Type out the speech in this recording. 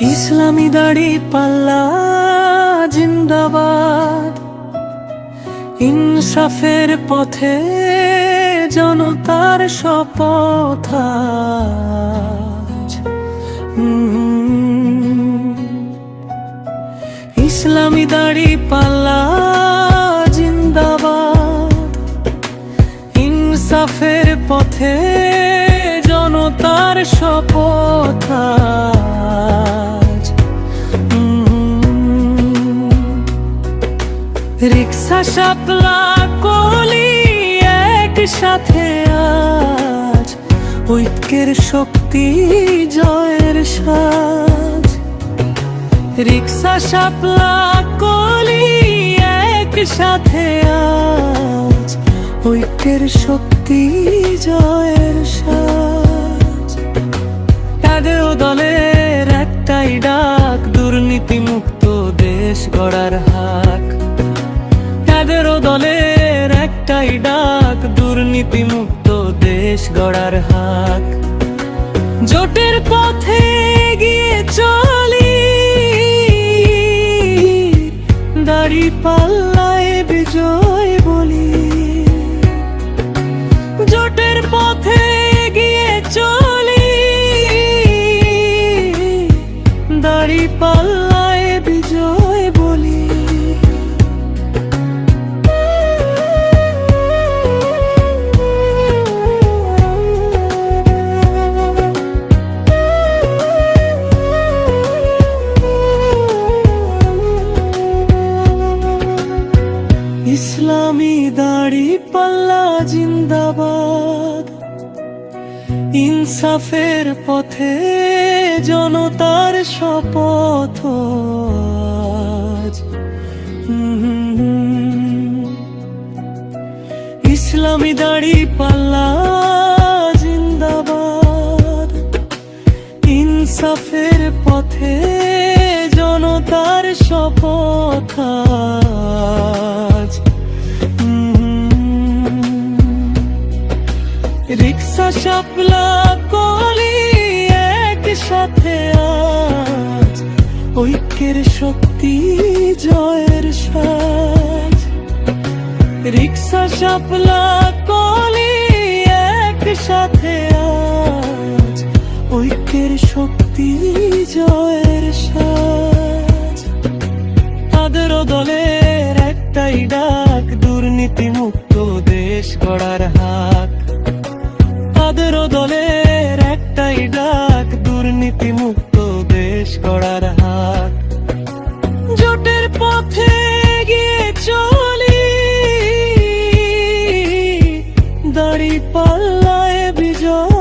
ইসলামী দাড়ি পাল্লা জিন্দাবাদ, ইনসাফের পথে জনতার শপথ আজ। ইসলামী দাড়ি পাল্লা জিন্দাবাদ, ইনসাফের পথে জনতার শপথ আজ। রিক্সা শাপলা কলি একসাথে আজ, ঐক্যের শক্তি জয়ের সাজ। রিক্সা শাপলা কলি একসাথে আজ, ঐক্যের শক্তি জয়ের সাজ। কাঁধে ও দলের একটাই ডাক, দুর্নীতি মুক্ত দেশ গড়ার হাক। কাঁধের ও দলের একটাই ডাক, দুর্নীতি মুক্ত দেশ গড়ার হাক। জোটের পথে গিয়ে চলি, দাড়ি পাল্লায় বিজয় বলি। জোটের পথে গিয়ে চলি, দাড়ি পাল্লায় বিজয় বলি। ইসলামী দাড়ি পাল্লা জিন্দাবাদ, ইনসাফের পথে জনতার শপথ আজ। ইসলামী দাড়ি পাল্লা জিন্দাবাদ, ইনসাফের পথে জনতার শপথ আজ। রিক্সা শাপলা কলি একসাথে আজ, ঐক্যের শক্তি জয়ের সাজ। রিক্সা শাপলা কলি একসাথে আজ, ঐক্যের শক্তি জয়ের সাজ। তাদের দলের একটাই ডাক, দুর্নীতি মুক্ত দেশ গড়ার হাক। তাদের দলের একটাই ডাক, দুর্নীতি মুক্ত দেশ গড়ার হাক। জোটের পথে গিয়ে চলি, দাড়ি পাল্লায় বিজয়